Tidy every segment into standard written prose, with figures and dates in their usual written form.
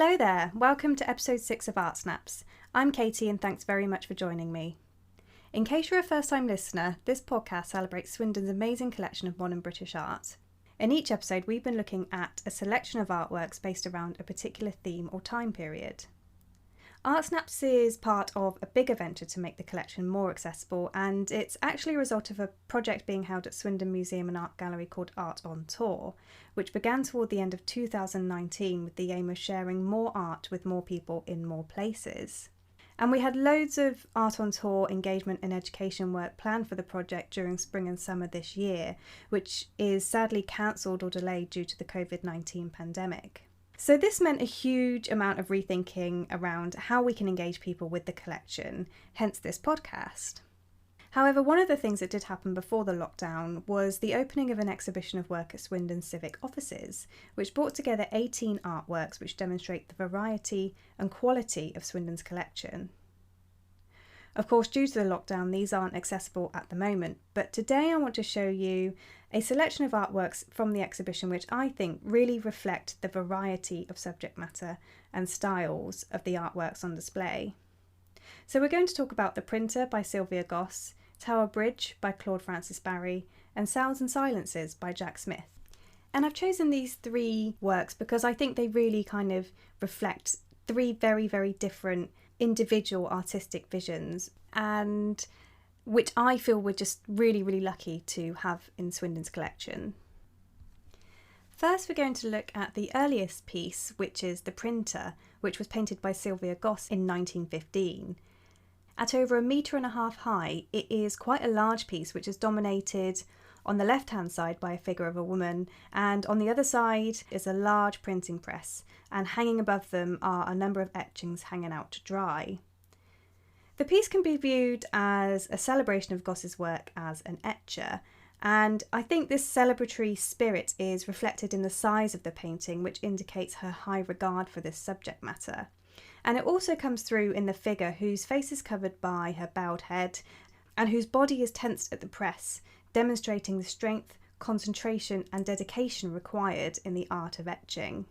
Hello there, welcome to episode 6 of Art Snaps. I'm Katie and thanks very much for joining me. In case you're a first-time listener, this podcast celebrates Swindon's amazing collection of modern British art. In each episode we've been looking at a selection of artworks based around a particular theme or time period. Art Snaps is part of a bigger venture to make the collection more accessible, and it's actually a result of a project being held at Swindon Museum and Art Gallery called Art on Tour, which began toward the end of 2019 with the aim of sharing more art with more people in more places. And we had loads of Art on Tour engagement and education work planned for the project during spring and summer this year, which is sadly cancelled or delayed due to the COVID-19 pandemic. So this meant a huge amount of rethinking around how we can engage people with the collection, hence this podcast. However, one of the things that did happen before the lockdown was the opening of an exhibition of work at Swindon Civic Offices, which brought together 18 artworks which demonstrate the variety and quality of Swindon's collection. Of course, due to the lockdown, these aren't accessible at the moment, but today I want to show you a selection of artworks from the exhibition which I think really reflect the variety of subject matter and styles of the artworks on display. So we're going to talk about The Printer by Sylvia Gosse, Tower Bridge by Claude Barry, and Sounds and Silences by Jack Smith. And I've chosen these three works because I think they really kind of reflect three very, very different individual artistic visions, and which I feel we're just really, really lucky to have in Swindon's collection. First, we're going to look at the earliest piece, which is The Printer, which was painted by Sylvia Gosse in 1915. At over 1.5 meters high, it is quite a large piece which is dominated on the left-hand side by a figure of a woman, and on the other side is a large printing press, and hanging above them are a number of etchings hanging out to dry. The piece can be viewed as a celebration of Gosse's work as an etcher, and I think this celebratory spirit is reflected in the size of the painting, which indicates her high regard for this subject matter. And it also comes through in the figure, whose face is covered by her bowed head and whose body is tensed at the press, demonstrating the strength, concentration and dedication required in the art of etching.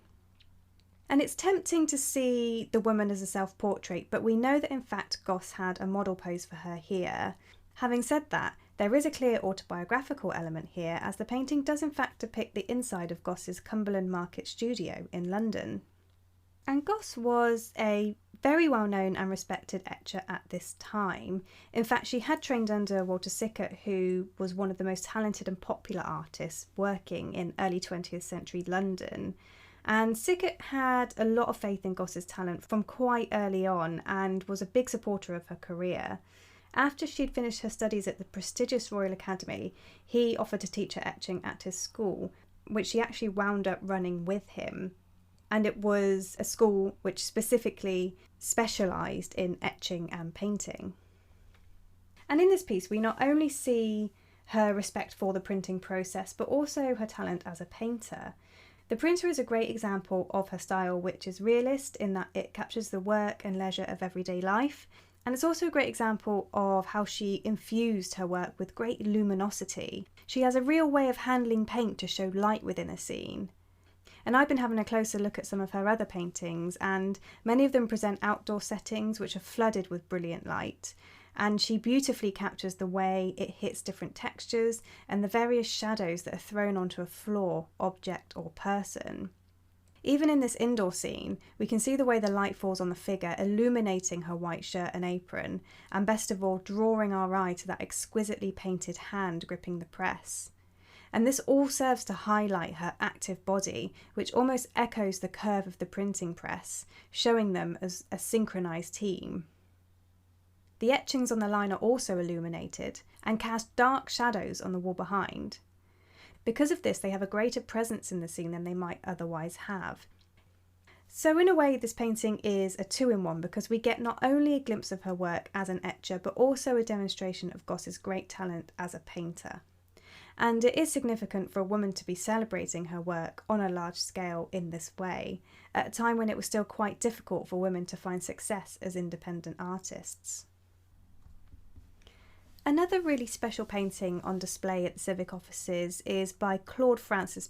And it's tempting to see the woman as a self-portrait, but we know that in fact Gosse had a model pose for her here. Having said that, there is a clear autobiographical element here, as the painting does in fact depict the inside of Gosse's Cumberland Market studio in London. And Gosse was a very well-known and respected etcher at this time. In fact, she had trained under Walter Sickert, who was one of the most talented and popular artists working in early 20th century London. And Sickert had a lot of faith in Gosse's talent from quite early on and was a big supporter of her career. After she'd finished her studies at the prestigious Royal Academy, he offered to teach her etching at his school, which she actually wound up running with him. And it was a school which specifically specialised in etching and painting. And in this piece we not only see her respect for the printing process, but also her talent as a painter. The Printer is a great example of her style, which is realist in that it captures the work and leisure of everyday life, and it's also a great example of how she infused her work with great luminosity. She has a real way of handling paint to show light within a scene. And I've been having a closer look at some of her other paintings, and many of them present outdoor settings which are flooded with brilliant light. And she beautifully captures the way it hits different textures and the various shadows that are thrown onto a floor, object or person. Even in this indoor scene, we can see the way the light falls on the figure, illuminating her white shirt and apron, and best of all, drawing our eye to that exquisitely painted hand gripping the press. And this all serves to highlight her active body, which almost echoes the curve of the printing press, showing them as a synchronised team. The etchings on the line are also illuminated and cast dark shadows on the wall behind. Because of this, they have a greater presence in the scene than they might otherwise have. So in a way, this painting is a two-in-one, because we get not only a glimpse of her work as an etcher, but also a demonstration of Gosse's great talent as a painter. And it is significant for a woman to be celebrating her work on a large scale in this way, at a time when it was still quite difficult for women to find success as independent artists. Another really special painting on display at the Civic Offices is by Claude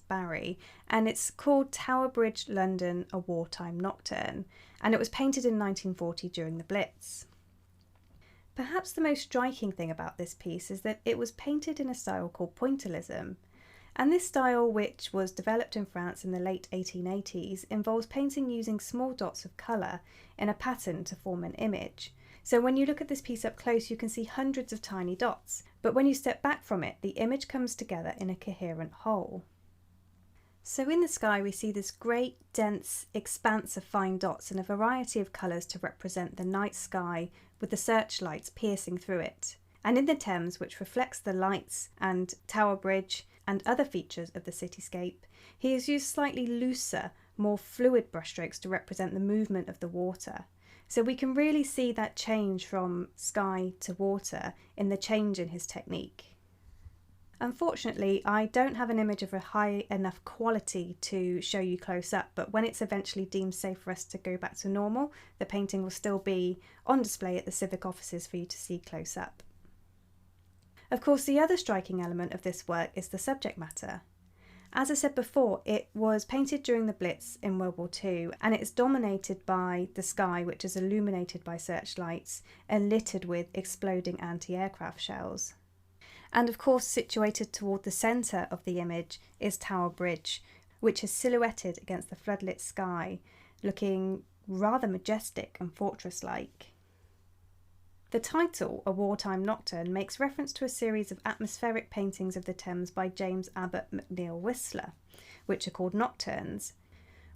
Barry, and it's called Tower Bridge, London, a Wartime Nocturne, and it was painted in 1940 during the Blitz. Perhaps the most striking thing about this piece is that it was painted in a style called pointillism, and this style, which was developed in France in the late 1880s, involves painting using small dots of colour in a pattern to form an image. So when you look at this piece up close, you can see hundreds of tiny dots, but when you step back from it, the image comes together in a coherent whole. So in the sky, we see this great, dense expanse of fine dots in a variety of colours to represent the night sky with the searchlights piercing through it. And in the Thames, which reflects the lights and Tower Bridge and other features of the cityscape, he has used slightly looser, more fluid brushstrokes to represent the movement of the water. So we can really see that change from sky to water in the change in his technique. Unfortunately, I don't have an image of a high enough quality to show you close up, but when it's eventually deemed safe for us to go back to normal, the painting will still be on display at the Civic Offices for you to see close up. Of course, the other striking element of this work is the subject matter. As I said before, it was painted during the Blitz in World War II, and it is dominated by the sky, which is illuminated by searchlights and littered with exploding anti-aircraft shells. And of course, situated toward the centre of the image is Tower Bridge, which is silhouetted against the floodlit sky, looking rather majestic and fortress-like. The title, A Wartime Nocturne, makes reference to a series of atmospheric paintings of the Thames by James Abbott McNeill Whistler, which are called Nocturnes.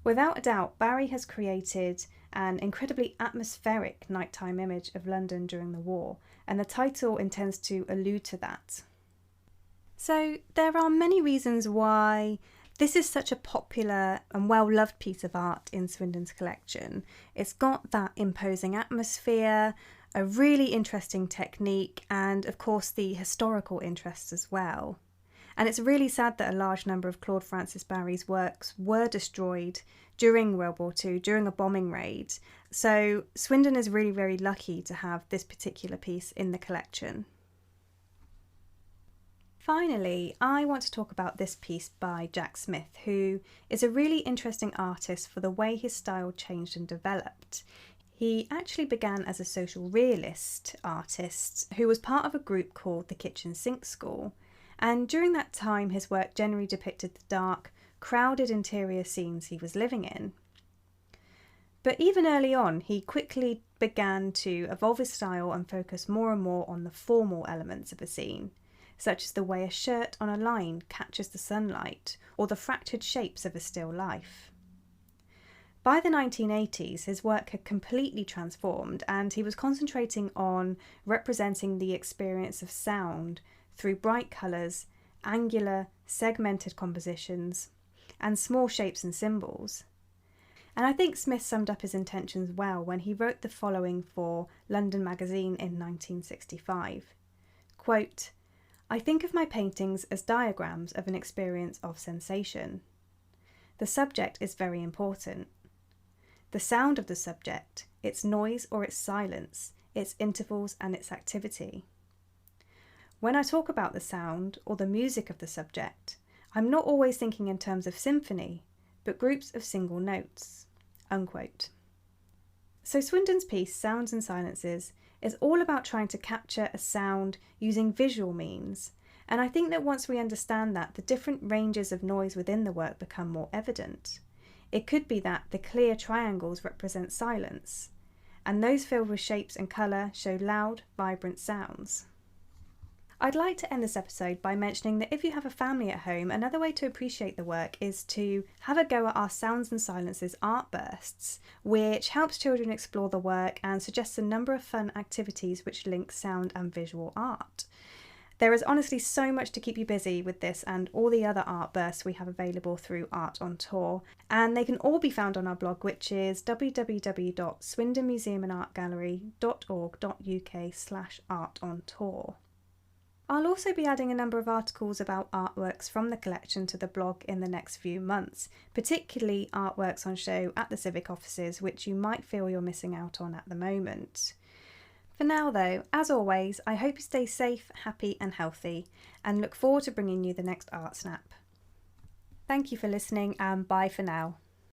Without a doubt, Barry has created an incredibly atmospheric nighttime image of London during the war, and the title intends to allude to that. So there are many reasons why this is such a popular and well-loved piece of art in Swindon's collection. It's got that imposing atmosphere, a really interesting technique, and of course the historical interest as well. And it's really sad that a large number of Claude Barry's works were destroyed during World War II, during a bombing raid. So Swindon is really very lucky to have this particular piece in the collection. Finally, I want to talk about this piece by Jack Smith, who is a really interesting artist for the way his style changed and developed. He actually began as a social realist artist who was part of a group called the Kitchen Sink School, and during that time his work generally depicted the dark, crowded interior scenes he was living in. But even early on, he quickly began to evolve his style and focus more and more on the formal elements of a scene, such as the way a shirt on a line catches the sunlight or the fractured shapes of a still life. By the 1980s, his work had completely transformed, and he was concentrating on representing the experience of sound through bright colours, angular, segmented compositions, and small shapes and symbols. And I think Smith summed up his intentions well when he wrote the following for London Magazine in 1965. Quote, "I think of my paintings as diagrams of an experience of sensation. The subject is very important. The sound of the subject, its noise or its silence, its intervals and its activity. When I talk about the sound or the music of the subject, I'm not always thinking in terms of symphony, but groups of single notes." Unquote. So Swindon's piece, Sounds and Silences, is all about trying to capture a sound using visual means, and I think that once we understand that, the different ranges of noise within the work become more evident. It could be that the clear triangles represent silence, and those filled with shapes and colour show loud, vibrant sounds. I'd like to end this episode by mentioning that if you have a family at home, another way to appreciate the work is to have a go at our Sounds and Silences art bursts, which helps children explore the work and suggests a number of fun activities which link sound and visual art. There is honestly so much to keep you busy with this and all the other art bursts we have available through Art on Tour, and they can all be found on our blog, which is www.swindonmuseumandartgallery.org.uk/artontour. I'll also be adding a number of articles about artworks from the collection to the blog in the next few months, particularly artworks on show at the Civic Offices, which you might feel you're missing out on at the moment. For now though, as always, I hope you stay safe, happy and healthy, and look forward to bringing you the next Art Snap. Thank you for listening and bye for now.